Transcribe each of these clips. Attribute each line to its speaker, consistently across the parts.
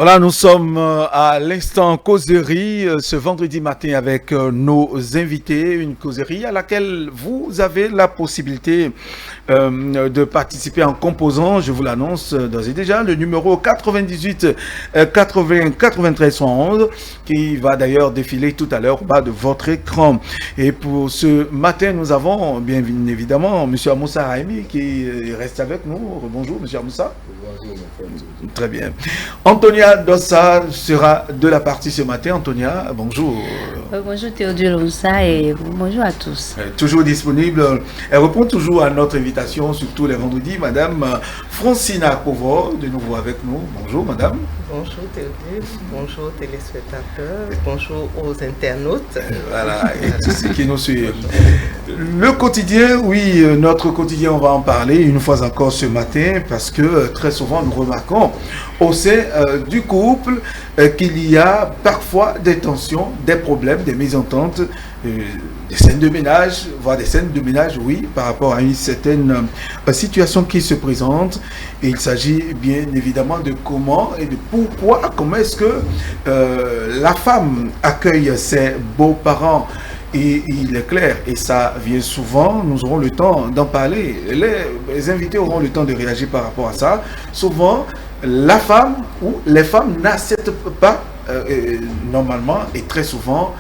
Speaker 1: Voilà, nous sommes à l'instant causerie ce vendredi matin avec nos invités, une causerie à laquelle vous avez la possibilité de participer en composant, je vous l'annonce d'ores et déjà, le numéro 98 80 93 111 qui va d'ailleurs défiler tout à l'heure au bas de votre écran. Et pour ce matin, nous avons bien évidemment M. Amoussa Raimi qui reste avec nous. Bonjour M. Amoussa.
Speaker 2: Bonjour mon frère.
Speaker 1: Très bien. Antonia Dossa sera de la partie ce matin. Antonia, bonjour.
Speaker 3: Bonjour Théodule Roussa et bonjour à tous.
Speaker 1: Toujours disponible. Elle répond toujours à notre invitation, surtout les vendredis. Madame Francina Kovo, de nouveau avec nous. Bonjour madame.
Speaker 4: Bonjour Théodule, bonjour téléspectateurs, bonjour aux internautes.
Speaker 1: Voilà, et tous ceux qui nous suivent. Le quotidien, oui, notre quotidien, on va en parler une fois encore ce matin, parce que très souvent nous remarquons au sein du couple qu'il y a parfois des tensions, des problèmes, des mésententes, des scènes de ménage, voire des scènes de ménage, oui, par rapport à une certaine situation qui se présente. Et il s'agit bien évidemment de comment et de pourquoi, comment est-ce que la femme accueille ses beaux-parents. Et il est clair, et ça vient souvent, nous aurons le temps d'en parler. Les invités auront le temps de réagir par rapport à ça. Souvent, la femme ou les femmes n'acceptent pas normalement et très souvent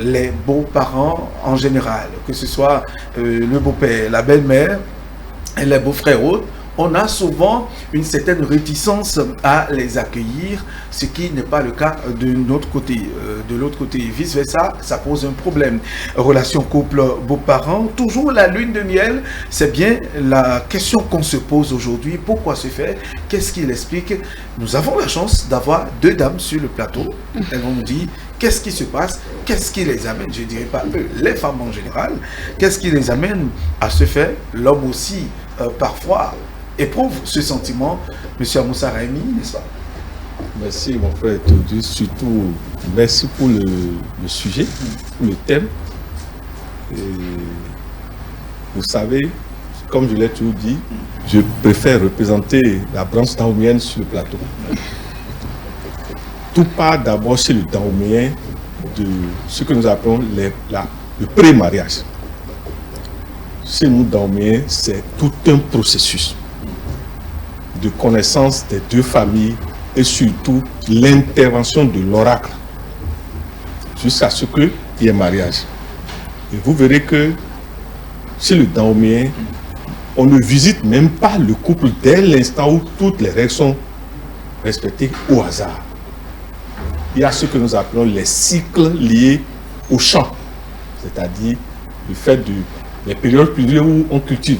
Speaker 1: les beaux-parents en général, que ce soit le beau-père, la belle-mère, les beaux-frères autres. On a souvent une certaine réticence à les accueillir, ce qui n'est pas le cas de notre côté. De l'autre côté, vice-versa, ça pose un problème. Relation couple beaux-parents, toujours la lune de miel, c'est bien la question qu'on se pose aujourd'hui. Pourquoi se fait? Qu'est-ce qui l'explique? Nous avons la chance d'avoir deux dames sur le plateau. Elles vont nous dire qu'est-ce qui se passe, qu'est-ce qui les amène, je ne dirais pas eux, les femmes en général, qu'est-ce qui les amène à se faire? L'homme aussi, parfois, éprouve ce sentiment. Monsieur Amoussa Raimi, n'est-ce pas?
Speaker 2: Merci mon frère Théodule, surtout merci pour le sujet, pour le thème. Et vous savez, comme je l'ai toujours dit, je préfère représenter la branche dahoméenne sur le plateau. Tout part d'abord chez le dahoméen de ce que nous appelons le pré-mariage. Chez nous, dahoméens, c'est tout un processus de connaissance des deux familles et surtout l'intervention de l'oracle jusqu'à ce qu'il y ait mariage. Et vous verrez que chez le dahoméen, on ne visite même pas le couple dès l'instant où toutes les règles sont respectées au hasard. Il y a ce que nous appelons les cycles liés au champ, c'est-à-dire le fait de les périodes pluvieuse où on cultive.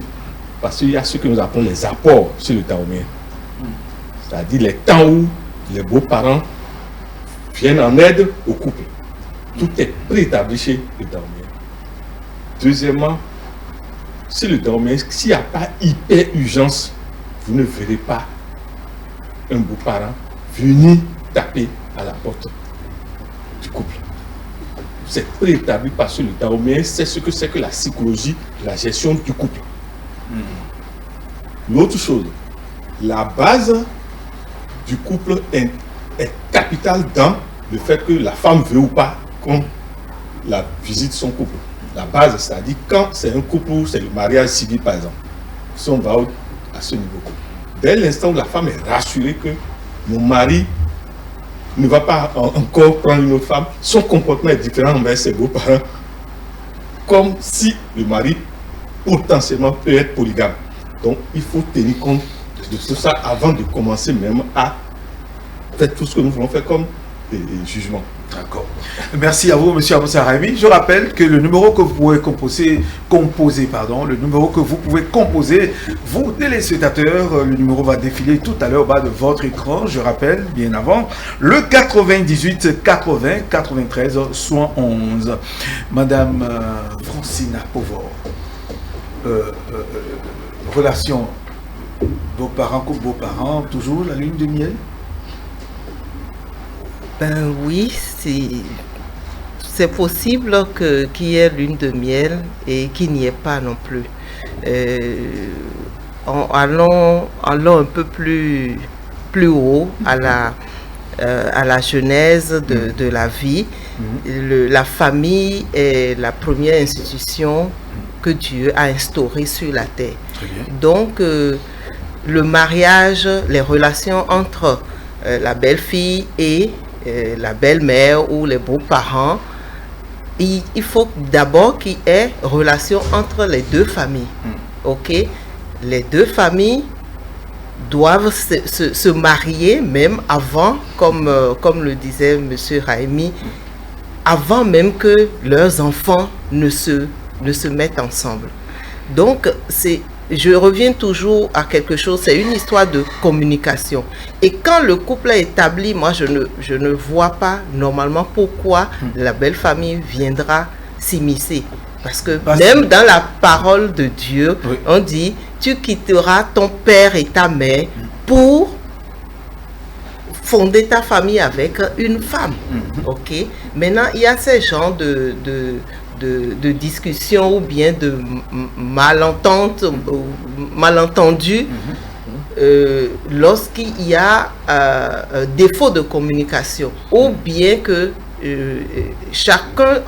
Speaker 2: Parce qu'il y a ce que nous appelons les apports chez le dahoméen. C'est-à-dire les temps où les beaux-parents viennent en aide au couple. Tout est préétabli chez le dahoméen. Deuxièmement, chez le dahoméen, s'il n'y a pas hyper urgence, vous ne verrez pas un beau-parent venir taper à la porte du couple. C'est préétabli parce que le dahoméen sait ce que c'est que la psychologie, la gestion du couple. L'autre chose, la base du couple est capitale dans le fait que la femme veut ou pas qu'on la visite son couple. La base, c'est-à-dire quand c'est un couple où c'est le mariage civil par exemple, si on va à ce niveau. Dès l'instant où la femme est rassurée que mon mari ne va pas encore prendre une autre femme, son comportement est différent envers ses beaux-parents, comme si le mari potentiellement peut être polygame. Donc il faut tenir compte de tout ça avant de commencer même à faire tout ce que nous voulons faire comme jugement.
Speaker 1: D'accord. Merci à vous, monsieur Amoussa Raimi. Je rappelle que le numéro que vous pouvez composer, le numéro que vous pouvez composer, vous téléspectateurs, le numéro va défiler tout à l'heure au bas de votre écran. Je rappelle, bien avant, le 98 80 93 111. Madame Francina Kovo, relation beaux-parents, couple beaux-parents, toujours la lune de miel?
Speaker 4: Ben oui, c'est possible qu'il y ait lune de miel et qu'il n'y ait pas non plus. Allons un peu plus haut à à la genèse de la vie. La famille est la première institution que Dieu a instaurée sur la terre. Donc, le mariage, les relations entre la belle-fille et la belle-mère ou les beaux-parents, il faut d'abord qu'il y ait relation entre les deux familles. Ok? Les deux familles doivent se marier même avant, comme le disait M. Raimi, avant même que leurs enfants ne se mettent ensemble. Donc, je reviens toujours à quelque chose, c'est une histoire de communication. Et quand le couple est établi, moi je ne vois pas normalement pourquoi la belle famille viendra s'immiscer. Parce que même dans la parole de Dieu, on dit, tu quitteras ton père et ta mère pour fonder ta famille avec une femme. Ok? Maintenant, il y a ces genres de discussions ou bien de malentendus lorsqu'il y a défaut de communication ou bien que chacun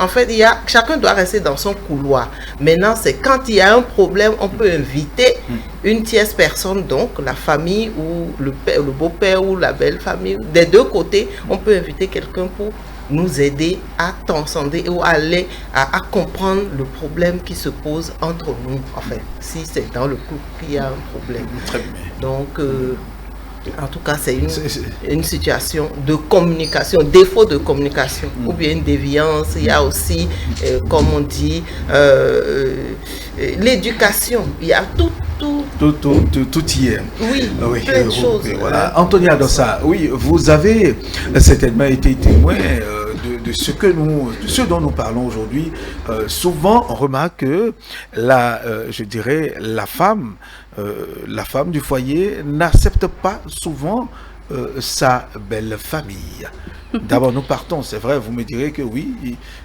Speaker 4: doit rester dans son couloir. Maintenant, c'est quand il y a un problème, on peut inviter une tierce personne, donc la famille ou le beau-père ou la belle famille, des deux côtés, on peut inviter quelqu'un pour nous aider à transcender ou aller à comprendre le problème qui se pose entre nous, en fait, si c'est dans le couple qu'il y a un problème.
Speaker 1: Très bien.
Speaker 4: Donc, en tout cas, c'est une situation de communication, défaut de communication, ou bien une déviance. Il y a aussi, comme on dit, l'éducation. Il y a tout
Speaker 1: y est.
Speaker 4: Oui, plein de choses.
Speaker 1: Voilà. Anthony Adossa, oui, vous avez certainement été témoin de ce dont nous parlons aujourd'hui. Souvent, on remarque que je dirais, la femme du foyer n'accepte pas souvent sa belle famille. D'abord, nous partons, c'est vrai, vous me direz que oui,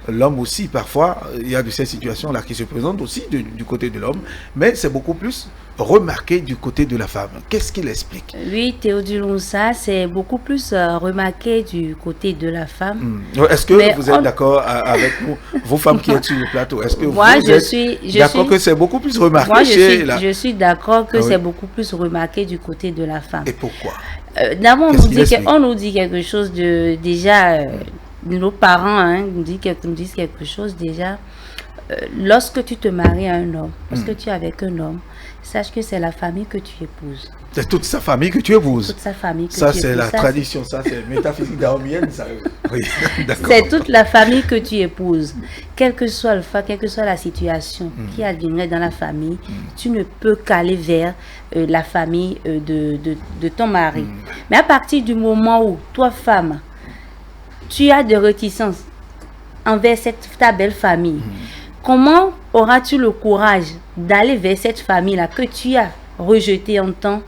Speaker 1: l'homme aussi, parfois, il y a de ces situations-là qui se présentent aussi du côté de l'homme, mais c'est beaucoup plus remarqué du côté de la femme. Qu'est-ce qu'il explique?
Speaker 3: Oui, Théodule Moussa, c'est beaucoup plus remarqué du côté de la femme.
Speaker 1: Est-ce que vous êtes d'accord avec nous, vos femmes qui êtes sur le plateau? Est-ce que
Speaker 3: moi,
Speaker 1: vous êtes d'accord que c'est beaucoup plus remarqué
Speaker 3: je suis d'accord que c'est beaucoup plus remarqué du côté de la femme.
Speaker 1: Et pourquoi?
Speaker 3: D'abord, on nous dit quelque chose de déjà, nos parents nous disent quelque chose déjà. Lorsque tu te maries à un homme, lorsque tu es avec un homme, sache que c'est la famille que tu épouses.
Speaker 1: C'est toute sa famille que tu épouses.
Speaker 3: Toute sa famille que
Speaker 1: ça,
Speaker 3: tu épouses.
Speaker 1: Ça, c'est la tradition, ça, c'est métaphysique daomienne, ça. Oui, d'accord.
Speaker 3: C'est toute la famille que tu épouses. Quelle que soit la situation qui adviendrait dans la famille, tu ne peux qu'aller vers la famille de ton mari. Mais à partir du moment où, toi, femme, tu as des réticences envers ta belle famille, comment auras-tu le courage d'aller vers cette famille-là que tu as rejetée en temps?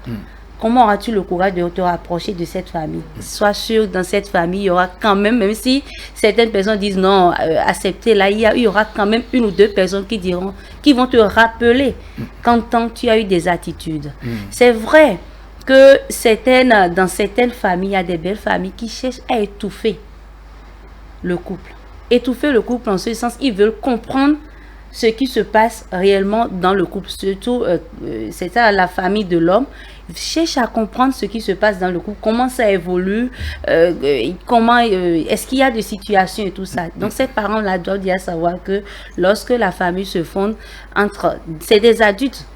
Speaker 3: Comment auras-tu le courage de te rapprocher de cette famille? Sois sûr, dans cette famille, il y aura quand même si certaines personnes disent non, acceptez-la, il y aura quand même une ou deux personnes qui vont te rappeler qu'en temps tu as eu des attitudes. C'est vrai que dans certaines familles, il y a des belles familles qui cherchent à étouffer le couple. Étouffer le couple en ce sens, ils veulent comprendre ce qui se passe réellement dans le couple, surtout c'est ça, la famille de l'homme cherche à comprendre ce qui se passe dans le couple, comment ça évolue, comment est-ce qu'il y a des situations et tout ça. Donc ces parents-là doivent bien savoir que lorsque la famille se fonde c'est des adultes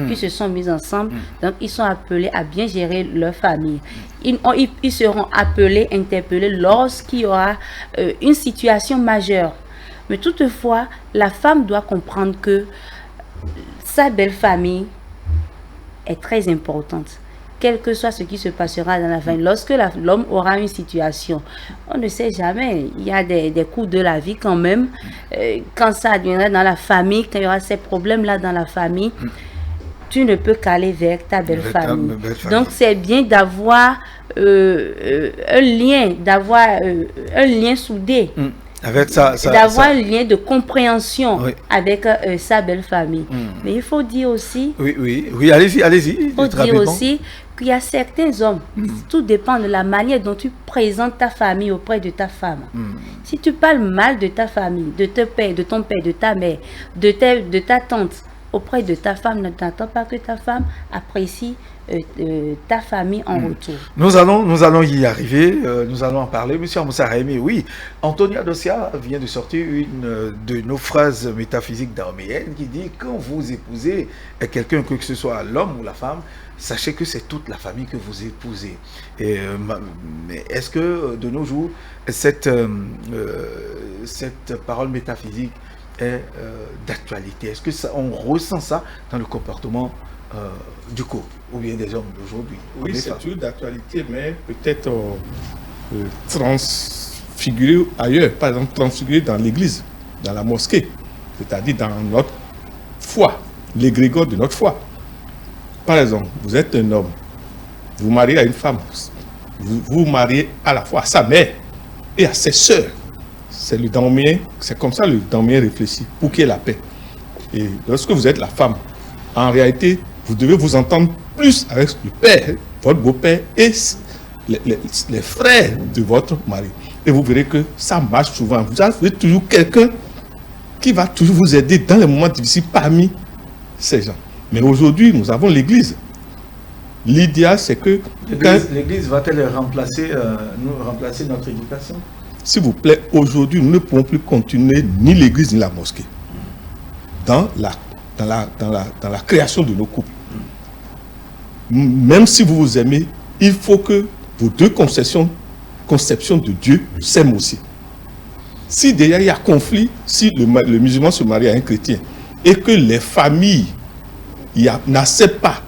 Speaker 3: qui se sont mis ensemble, donc ils sont appelés à bien gérer leur famille. Ils seront appelés, interpellés lorsqu'il y aura une situation majeure. Mais toutefois, la femme doit comprendre que sa belle famille est très importante. Quel que soit ce qui se passera dans la famille, lorsque l'homme aura une situation, on ne sait jamais. Il y a des coups de la vie quand même. Quand ça adviendra dans la famille, quand il y aura ces problèmes-là dans la famille, tu ne peux qu'aller vers ta belle famille. Donc c'est bien d'avoir un lien soudé. D'avoir un lien de compréhension avec sa belle famille. Mais il faut dire aussi...
Speaker 1: Oui, allez-y.
Speaker 3: Il faut dire aussi qu'il y a certains hommes, tout dépend de la manière dont tu présentes ta famille auprès de ta femme. Si tu parles mal de ta famille, de ton père, de ta mère, de ta tante, auprès de ta femme, ne t'attends pas que ta femme apprécie ta famille en retour.
Speaker 1: Nous allons y arriver, nous allons en parler. Monsieur Moussa Raimi, oui, Antonia Dosia vient de sortir une de nos phrases métaphysiques dahoméennes qui dit quand vous épousez quelqu'un, que ce soit l'homme ou la femme, sachez que c'est toute la famille que vous épousez. Mais est-ce que de nos jours, cette parole métaphysique est d'actualité? Est-ce que on ressent ça dans le comportement du couple ou bien des hommes d'aujourd'hui?
Speaker 2: Oui, c'est toujours d'actualité, mais peut-être transfiguré ailleurs. Par exemple, transfiguré dans l'église, dans la mosquée, c'est-à-dire dans notre foi, l'égrégore de notre foi. Par exemple, vous êtes un homme, vous mariez à une femme, vous mariez à la fois à sa mère et à ses sœurs. C'est le dahoméen, c'est comme ça le dahoméen réfléchit, pour qu'il y ait la paix. Et lorsque vous êtes la femme, en réalité, vous devez vous entendre plus avec le père, votre beau-père et les frères de votre mari. Et vous verrez que ça marche souvent. Vous avez toujours quelqu'un qui va toujours vous aider dans les moments difficiles parmi ces gens. Mais aujourd'hui, nous avons l'Église. L'idéal, c'est que...
Speaker 1: L'Église va-t-elle remplacer notre éducation?
Speaker 2: S'il vous plaît, aujourd'hui, nous ne pouvons plus continuer ni l'Église ni la mosquée dans la création de nos couples. Même si vous vous aimez, il faut que vos deux conceptions de Dieu s'aiment aussi. Si déjà il y a conflit, si le musulman se marie à un chrétien et que les familles n'acceptent pas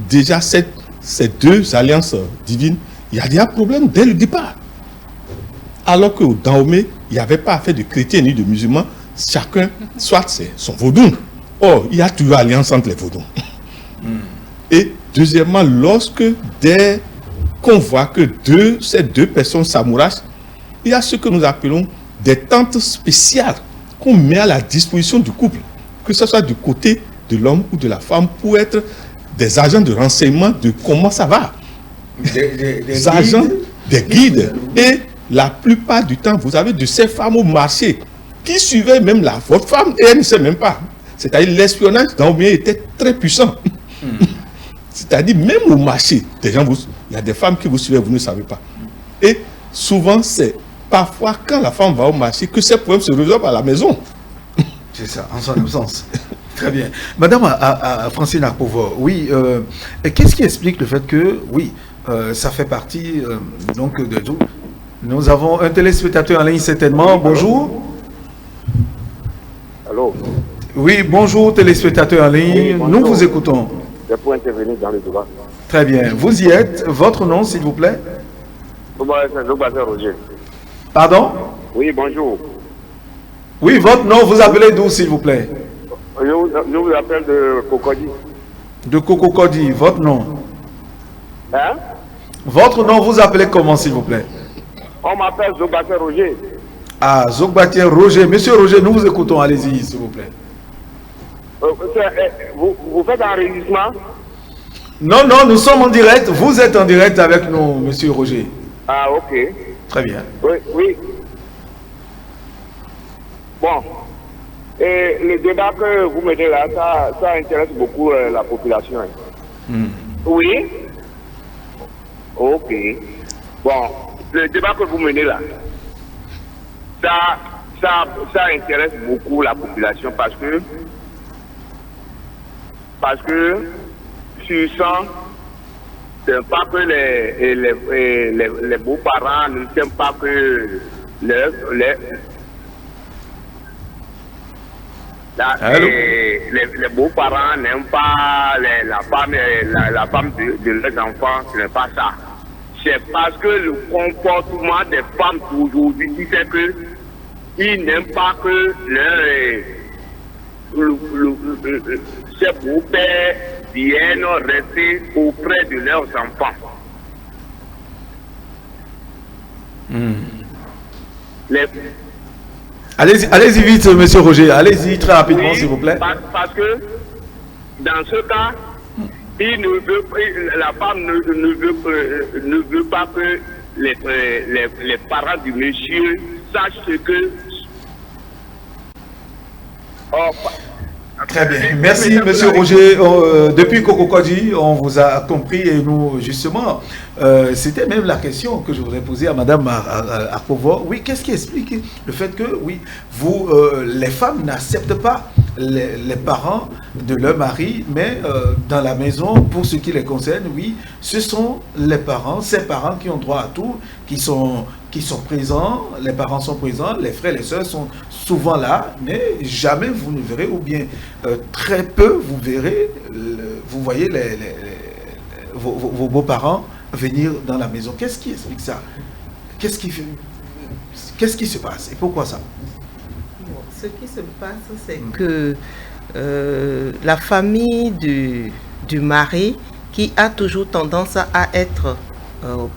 Speaker 2: déjà ces deux alliances divines, il y a déjà un problème dès le départ. Alors qu'au Dahomey, il n'y avait pas affaire de chrétiens ni de musulmans, chacun, soit c'est son vaudou. Or, il y a toujours alliance entre les vaudous. Et deuxièmement, dès qu'on voit que ces deux personnes s'amourachent, il y a ce que nous appelons des tentes spéciales qu'on met à la disposition du couple, que ce soit du côté de l'homme ou de la femme, pour être des agents de renseignement de comment ça va. Des agents, des guides. Et la plupart du temps, vous avez de ces femmes au marché qui suivaient même votre femme et elle ne sait même pas. C'est-à-dire l'espionnage dahoméen était très puissant. C'est-à-dire même au marché, il y a des femmes qui vous suivent, vous ne savez pas. Et souvent, c'est parfois quand la femme va au marché que ces problèmes se résolvent à la maison.
Speaker 1: C'est ça, en son absence. Très bien. Madame Francine Akpovo, oui, qu'est-ce qui explique le fait que, oui, ça fait partie donc de tout. Nous avons un téléspectateur en ligne certainement. Bonjour.
Speaker 5: Allô.
Speaker 1: Oui, bonjour téléspectateur en ligne. Oui, nous vous écoutons.
Speaker 5: Je peux intervenir dans le débat.
Speaker 1: Très bien. Vous y êtes. Votre nom, s'il vous plaît?
Speaker 5: C'est Zogbater Roger.
Speaker 1: Pardon?
Speaker 5: Oui, bonjour.
Speaker 1: Oui, votre nom, vous appelez d'où, s'il vous plaît?
Speaker 5: Je vous appelle de Cocody.
Speaker 1: De Cocody, votre nom?
Speaker 5: Hein?
Speaker 1: Votre nom, vous appelez comment, s'il vous plaît?
Speaker 5: On m'appelle Zogbater Roger.
Speaker 1: Ah, Zogbater Roger. Monsieur Roger, nous vous écoutons. Allez-y, s'il vous plaît.
Speaker 5: Vous faites un enregistrement?
Speaker 1: Non, nous sommes en direct. Vous êtes en direct avec nous, monsieur Roger.
Speaker 5: Ah, ok.
Speaker 1: Très bien.
Speaker 5: Oui. Bon. Et le débat que vous mettez là, ça intéresse beaucoup la population. Oui. Ok. Bon. Le débat que vous menez là, ça intéresse beaucoup la population parce que sur 100, c'est pas que les beaux-parents ne s'aiment pas que les beaux-parents n'aiment pas la femme de leurs enfants, ce n'est pas ça. C'est parce que le comportement des femmes d'aujourd'hui qui fait que ils n'aiment pas que ces beaux-pères viennent rester auprès de leurs enfants.
Speaker 1: Allez-y vite, monsieur Roger. Allez-y très rapidement, s'il vous plaît.
Speaker 5: Parce que dans ce cas, la femme ne veut pas que les parents du monsieur sachent ce que...
Speaker 1: Très bien. Merci, monsieur Roger. Depuis Kokokodi, on vous a compris et nous, justement, c'était même la question que je voudrais poser à madame Akovo. Oui, qu'est-ce qui explique le fait que, oui, vous, les femmes n'acceptent pas les parents de leur mari, mais dans la maison, pour ce qui les concerne, oui, ce sont les parents, ces parents qui ont droit à tout, qui sont présents, les parents sont présents, les frères et les sœurs sont souvent là, mais jamais vous ne verrez, ou bien très peu vous verrez, vous voyez vos beaux-parents venir dans la maison. Qu'est-ce qui explique ça? Qu'est-ce qui se passe et pourquoi ça?
Speaker 4: Ce qui se passe, c'est que la famille du mari qui a toujours tendance à être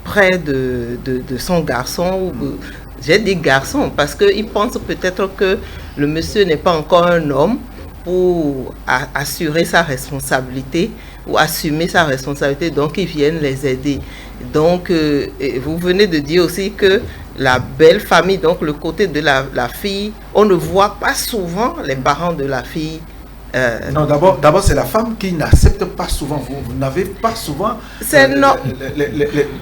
Speaker 4: près de son garçon, j'ai dit garçon parce qu'il pense peut-être que le monsieur n'est pas encore un homme pour assurer sa responsabilité ou assumer sa responsabilité, donc ils viennent les aider. Donc vous venez de dire aussi que la belle famille, donc le côté de la fille, on ne voit pas souvent les parents de la fille.
Speaker 1: Non, d'abord c'est la femme qui n'accepte pas souvent. Vous n'avez pas souvent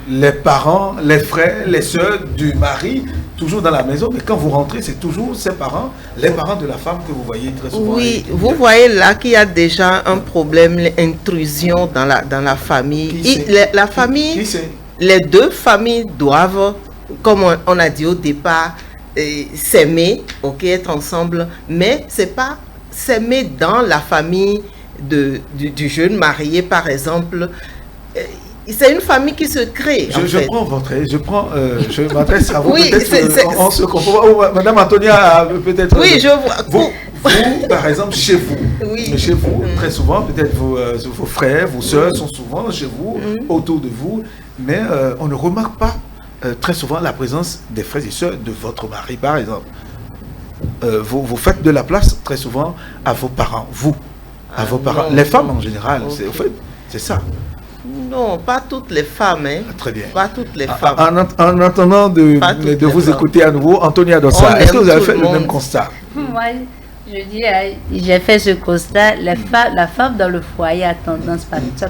Speaker 1: les parents, les frères, les sœurs du mari toujours dans la maison, mais quand vous rentrez, c'est toujours ces parents, les parents de la femme que vous voyez très souvent.
Speaker 4: Oui, vous voyez là qu'il y a déjà un problème, l'intrusion dans la famille. La famille, les deux familles doivent, comme on a dit au départ, s'aimer, ok, être ensemble, mais c'est pas s'aimer dans la famille du jeune marié, par exemple. C'est une famille qui se crée.
Speaker 1: Je m'adresse à vous.
Speaker 4: Oui,
Speaker 1: on se comprend. Madame Antonia, peut-être.
Speaker 4: Oui, je vois.
Speaker 1: Vous, par exemple, chez vous.
Speaker 4: Oui.
Speaker 1: Chez vous, très souvent, peut-être vos frères, vos sœurs sont souvent chez vous, autour de vous, mais on ne remarque pas très souvent la présence des frères et sœurs de votre mari, par exemple. Vous faites de la place très souvent à vos parents, à vos parents, les femmes en général, okay. C'est ça.
Speaker 4: Non, pas toutes les femmes. Hein.
Speaker 1: Très bien.
Speaker 4: Pas toutes les femmes.
Speaker 1: En attendant de vous écouter à nouveau, Antonia Dossa, est-ce que vous avez fait le même constat?
Speaker 3: Moi, je dis, j'ai fait ce constat. La femme dans le foyer a tendance,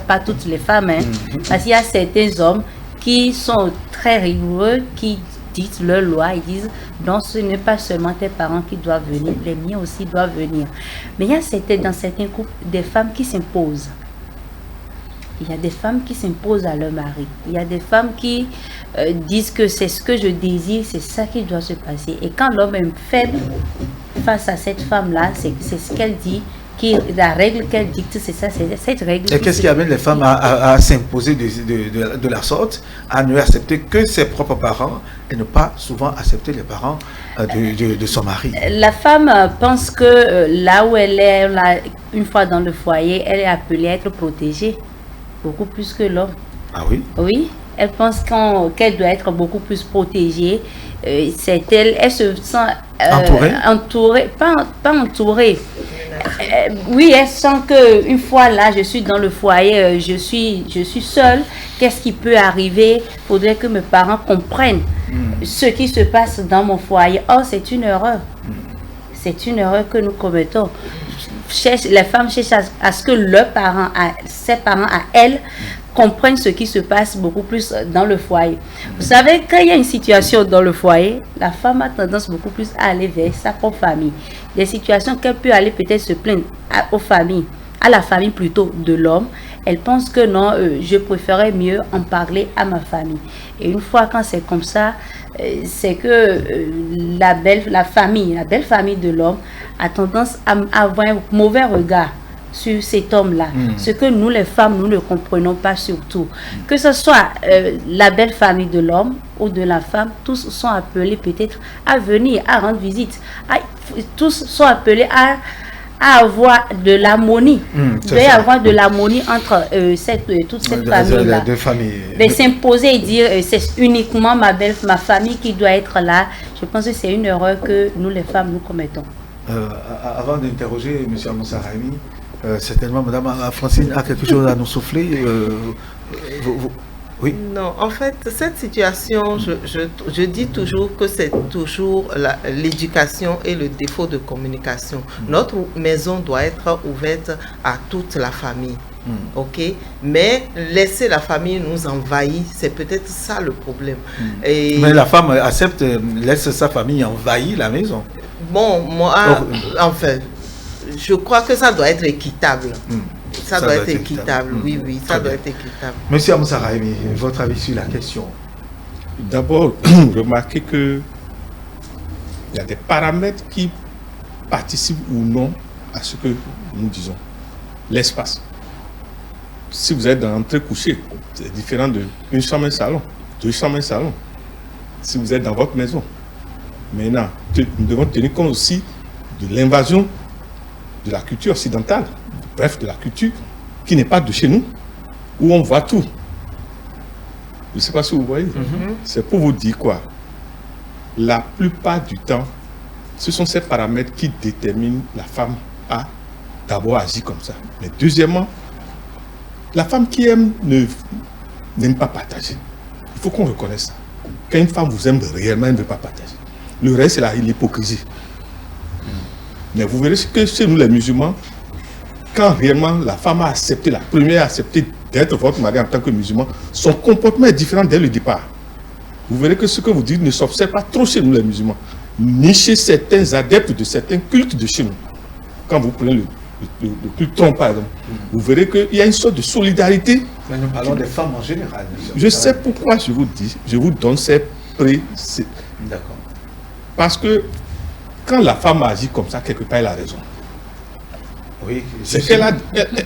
Speaker 3: pas toutes les femmes, hein, parce qu'il y a certains hommes qui sont très rigoureux, qui disent leur loi, ils disent non, ce n'est pas seulement tes parents qui doivent venir, les miens aussi doivent venir. Mais il y a dans certains couples des femmes qui s'imposent. Il y a des femmes qui s'imposent à leur mari. Il y a des femmes qui disent que c'est ce que je désire, c'est ça qui doit se passer. Et quand l'homme est faible face à cette femme-là, c'est ce qu'elle dit, la règle qu'elle dicte, c'est ça, c'est cette règle.
Speaker 1: Et qu'est-ce qui amène les femmes à s'imposer de la sorte, à ne accepter que ses propres parents et ne pas souvent accepter les parents de son mari? La
Speaker 3: femme pense que là où elle est, une fois dans le foyer, elle est appelée à être protégée. Beaucoup plus que l'homme.
Speaker 1: Ah oui?
Speaker 3: Oui, elle pense qu'elle doit être beaucoup plus protégée. Elle se sent entourée, pas entourée. Oui, elle sent que une fois là, je suis dans le foyer, je suis seule. Qu'est-ce qui peut arriver? Il faudrait que mes parents comprennent ce qui se passe dans mon foyer. Oh, c'est une erreur. C'est une erreur que nous commettons. Les femmes cherchent à ce que ses parents à elles, comprennent ce qui se passe beaucoup plus dans le foyer. Vous savez, quand il y a une situation dans le foyer, la femme a tendance beaucoup plus à aller vers sa propre famille. Des situations qu'elle peut aller peut-être se plaindre aux familles, à la famille plutôt de l'homme. Elle pense que non, je préférerais mieux en parler à ma famille. Et une fois quand c'est comme ça, c'est que la belle famille de l'homme a tendance à avoir un mauvais regard sur cet homme-là. Ce que nous, les femmes, nous ne comprenons pas surtout. Que ce soit la belle famille de l'homme ou de la femme, tous sont appelés peut-être à venir, à rendre visite. Tous sont appelés à avoir de l'harmonie. Il doit y avoir de l'harmonie entre toute cette famille-là. Mais s'imposer et dire c'est uniquement ma famille qui doit être là, je pense que c'est une erreur que nous, les femmes, nous commettons.
Speaker 1: Avant d'interroger M. Moussa Raimi, Certainement, Madame Francine a quelque chose à nous souffler. Oui.
Speaker 4: Non, en fait, cette situation, je dis toujours que c'est toujours l'éducation et le défaut de communication. Notre maison doit être ouverte à toute la famille. Ok, mais laisser la famille nous envahir, c'est peut-être ça le problème.
Speaker 1: Mais la femme accepte, laisse sa famille envahir la maison.
Speaker 4: Bon, moi, enfin, je crois que ça doit être équitable. Ça doit être équitable, oui, ça doit être équitable.
Speaker 1: Monsieur Amoussaraïmi, votre avis sur la question?
Speaker 2: D'abord, remarquez que il y a des paramètres qui participent ou non à ce que nous disons. L'espace. Si vous êtes dans l'entrée couchée, c'est différent de une chambre et un salon, 2 chambres et un salon. Si vous êtes dans votre maison. Maintenant, nous devons tenir compte aussi de l'invasion de la culture occidentale, bref, de la culture qui n'est pas de chez nous, où on voit tout. Je ne sais pas si vous voyez. C'est pour vous dire quoi? La plupart du temps, ce sont ces paramètres qui déterminent la femme à d'abord agir comme ça. Mais deuxièmement, la femme qui aime n'aime pas partager. Il faut qu'on reconnaisse ça. Quand une femme vous aime réellement, elle ne veut pas partager. Le reste, c'est l'hypocrisie. Mais vous verrez que chez nous, les musulmans, quand réellement la femme a accepté, la première a accepté d'être votre mari en tant que musulman, son comportement est différent dès le départ. Vous verrez que ce que vous dites ne s'observe pas trop chez nous, les musulmans, ni chez certains adeptes de certains cultes de chez nous. Quand vous prenez le culte tronc, par exemple, vous verrez qu'il y a une sorte de solidarité.
Speaker 1: Mais nous parlons des femmes en général.
Speaker 2: Je sais pourquoi je vous dis, je vous donne ces précisions.
Speaker 1: D'accord.
Speaker 2: Parce que quand la femme agit comme ça, quelque part, elle a raison.
Speaker 1: Oui,
Speaker 2: c'est qu'elle a.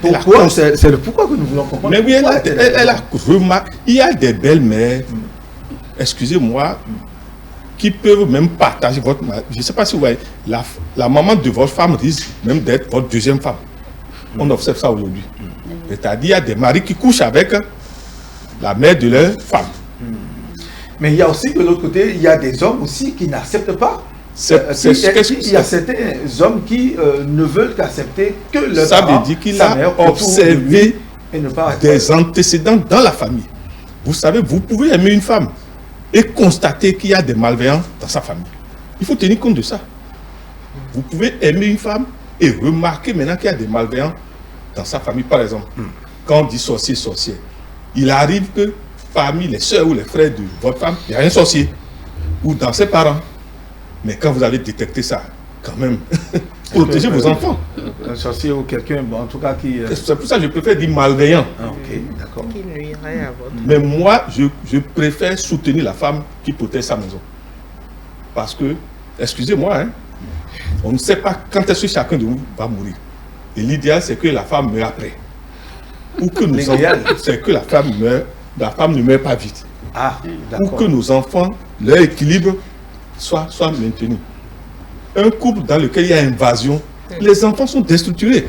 Speaker 1: Pourquoi? C'est le pourquoi que nous voulons comprendre.
Speaker 2: Mais oui, elle a remarqué. Il y a des belles-mères, excusez-moi, qui peuvent même partager votre mari. Je ne sais pas si vous voyez, la maman de votre femme risque même d'être votre deuxième femme. On observe ça aujourd'hui. C'est-à-dire, il y a des maris qui couchent avec la mère de leur femme.
Speaker 1: Mais il y a aussi de l'autre côté, il y a des hommes aussi qui n'acceptent pas. Il y a certains hommes qui ne veulent qu'accepter que leur
Speaker 2: ça
Speaker 1: parent,
Speaker 2: veut dire qu'il
Speaker 1: sa
Speaker 2: a
Speaker 1: mère,
Speaker 2: observé
Speaker 1: et ne pas
Speaker 2: des antécédents dans la famille. Vous savez, vous pouvez aimer une femme et constater qu'il y a des malveillants dans sa famille. Il faut tenir compte de ça. Vous pouvez aimer une femme et remarquer maintenant qu'il y a des malveillants dans sa famille. Par exemple, quand on dit sorcier, sorcière, il arrive que parmi les soeurs ou les frères de votre femme, il y a un sorcier ou dans ses parents. Mais quand vous avez détecté ça, quand même, protégez vos enfants.
Speaker 1: Un sorcier ou quelqu'un, bon, en tout cas, qui...
Speaker 2: C'est pour ça que je préfère dire malveillant.
Speaker 1: Ah, ok, d'accord.
Speaker 4: Qui nuirait à votre...
Speaker 2: Mais moi, je préfère soutenir la femme qui protège sa maison. Parce que, excusez-moi, hein, on ne sait pas quand est-ce que chacun de vous va mourir. Et l'idéal, c'est que la femme meure après. Ou que nos enfants, c'est que la femme ne meurt pas vite.
Speaker 1: Ah,
Speaker 2: ou que nos enfants, leur équilibre soit maintenu. Un couple dans lequel il y a invasion, les enfants sont déstructurés.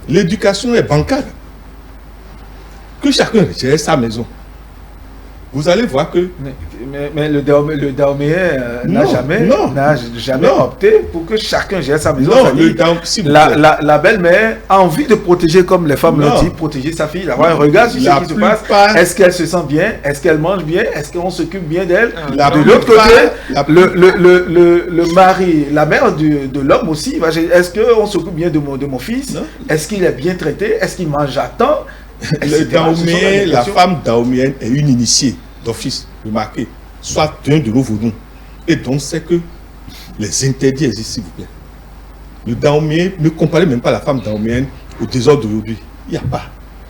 Speaker 2: L'éducation est bancale. Que chacun gère sa maison. Vous allez voir que...
Speaker 1: Mais le Dahoméen n'a jamais opté pour que chacun gère sa maison.
Speaker 2: Non,
Speaker 1: la belle-mère a envie de protéger, comme les femmes le disent, protéger sa fille, d'avoir un regard sur ce qui se passe. Est-ce qu'elle se sent bien? Est-ce qu'elle mange bien? Est-ce qu'on s'occupe bien d'elle? De l'autre côté, le mari, la mère de l'homme aussi, est-ce qu'on s'occupe bien de mon fils? Est-ce qu'il est bien traité? Est-ce qu'il mange à temps?
Speaker 2: Le Dahoméen, la femme dahoméenne est une initiée d'office, remarquez, soit d'un de nos venus. Et donc, c'est que les interdits existent, s'il vous plaît. Le Dahoméen, ne comparez même pas la femme dahoméenne au désordre d'aujourd'hui. Il n'y a pas.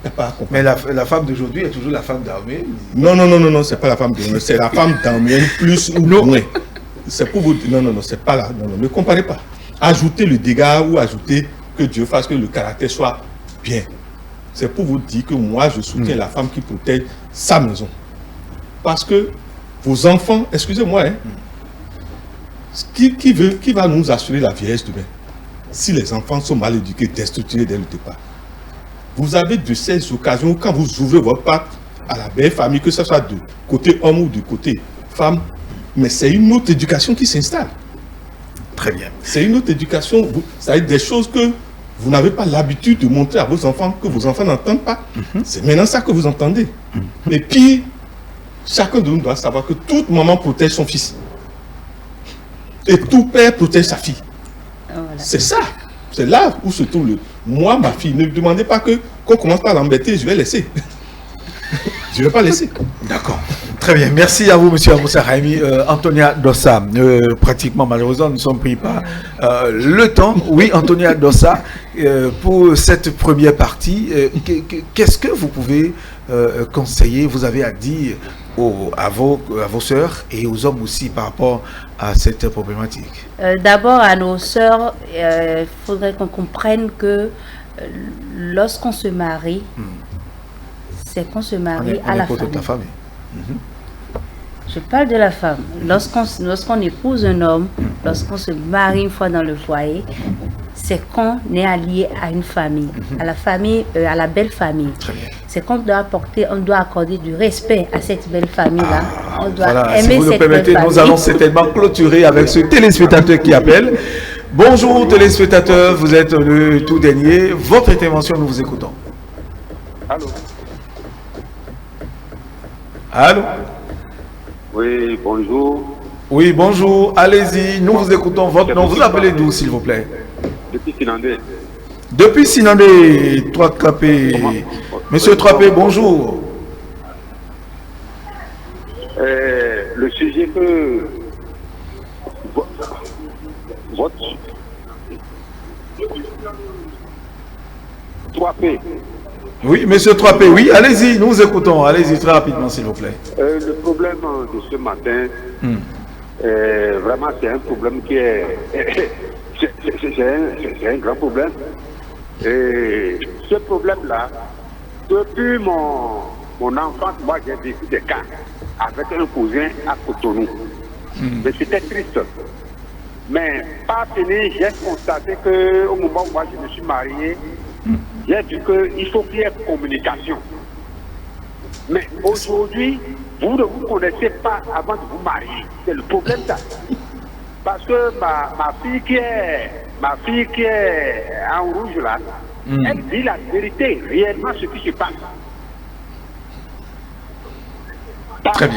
Speaker 2: À comparer.
Speaker 1: Mais la femme d'aujourd'hui est toujours la femme dahoméenne.
Speaker 2: Non, c'est pas la femme dahoméenne, c'est la femme dahoméenne plus ou moins. C'est pour vous dire, non, c'est pas là. Non, ne comparez pas. Ajoutez le dégât ou ajoutez que Dieu fasse que le caractère soit bien. C'est pour vous dire que moi, je soutiens la femme qui protège sa maison. Parce que vos enfants, excusez-moi, hein, qui va nous assurer la vieillesse demain si les enfants sont mal éduqués, déstructurés dès le départ? Vous avez de ces occasions quand vous ouvrez votre porte à la belle famille, que ce soit de côté homme ou de côté femme, mais c'est une autre éducation qui s'installe.
Speaker 1: Très bien.
Speaker 2: C'est une autre éducation, c'est des choses que vous n'avez pas l'habitude de montrer à vos enfants que vos enfants n'entendent pas. C'est maintenant ça que vous entendez. Et puis, chacun de nous doit savoir que toute maman protège son fils. Et tout père protège sa fille.
Speaker 3: Voilà.
Speaker 2: C'est ça. C'est là où se trouve le... Moi, ma fille, ne me demandez pas qu'on commence par l'embêter, je vais laisser. Je ne vais pas laisser.
Speaker 1: D'accord. Très bien. Merci à vous, monsieur Amoussa Raimi. Antonia Dossa, pratiquement, malheureusement, nous sommes pris par le temps. Oui, Antonia Dossa, pour cette première partie, qu'est-ce que vous pouvez conseiller, vous avez à dire à vos sœurs et aux hommes aussi par rapport à cette problématique?
Speaker 3: D'abord, à nos sœurs, il faudrait qu'on comprenne que lorsqu'on se marie, c'est qu'on se marie à la famille. Je parle de la femme. Lorsqu'on épouse un homme, lorsqu'on se marie une fois dans le foyer, c'est qu'on est allié à une famille, à la famille, à la belle famille. C'est qu'on doit accorder du respect à cette belle famille-là. On doit aimer
Speaker 1: si vous nous
Speaker 3: cette
Speaker 1: permettez,
Speaker 3: belle
Speaker 1: nous
Speaker 3: famille.
Speaker 1: allons certainement clôturer avec ce téléspectateur qui appelle. Bonjour téléspectateur, vous êtes le tout dernier. Votre intervention, nous vous écoutons.
Speaker 5: Allô?
Speaker 1: Allô?
Speaker 5: Oui, bonjour.
Speaker 1: Oui, bonjour. Allez-y, nous vous écoutons. Votre nom, vous appelez d'où, s'il vous plaît?
Speaker 5: Depuis Sinandé.
Speaker 1: Depuis Sinandé, 3P. Monsieur 3P, bonjour.
Speaker 5: Le sujet que votre 3P.
Speaker 1: Oui, monsieur 3P, oui, allez-y, nous vous écoutons. Allez-y, très rapidement, s'il vous plaît.
Speaker 5: Le problème de ce matin, vraiment, c'est un problème qui est... c'est un grand problème. Et ce problème-là, depuis mon enfance, moi, j'ai vécu des cas avec un cousin à Cotonou. Mais c'était triste. Mais pas fini, j'ai constaté qu'au moment où moi, je me suis marié, j'ai vu qu'il faut qu'il y ait communication. Mais aujourd'hui, vous ne vous connaissez pas avant de vous marier. C'est le problème ça. Parce que ma fille qui est en rouge là, elle dit la vérité, réellement ce qui se passe. Parce que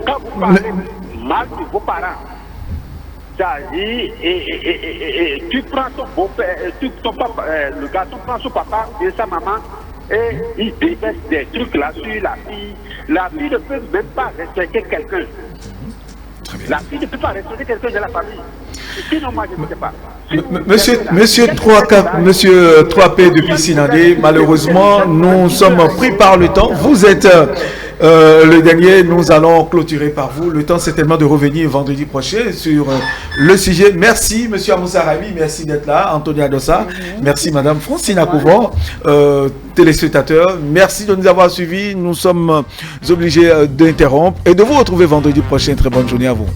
Speaker 5: quand vous parlez mal de vos parents, c'est-à-dire, et tu prends ton beau-père, ton papa, le garçon prend son papa et sa maman et il déverse des trucs là sur la fille. La fille ne peut même pas respecter quelqu'un. La fille ne peut pas respecter quelqu'un de la famille. Sinon, moi, je ne sais pas.
Speaker 1: Monsieur 3P depuis Sinandé, malheureusement, nous sommes pris par le temps. Vous êtes le dernier, nous allons clôturer par vous. Le temps, c'est tellement de revenir vendredi prochain sur le sujet. Merci, monsieur Amoussa Raimi, merci d'être là. Antonia Dossa, merci, madame Francine Akouvon, téléspectateurs. Merci de nous avoir suivis. Nous sommes obligés d'interrompre et de vous retrouver vendredi prochain. Très bonne journée à vous.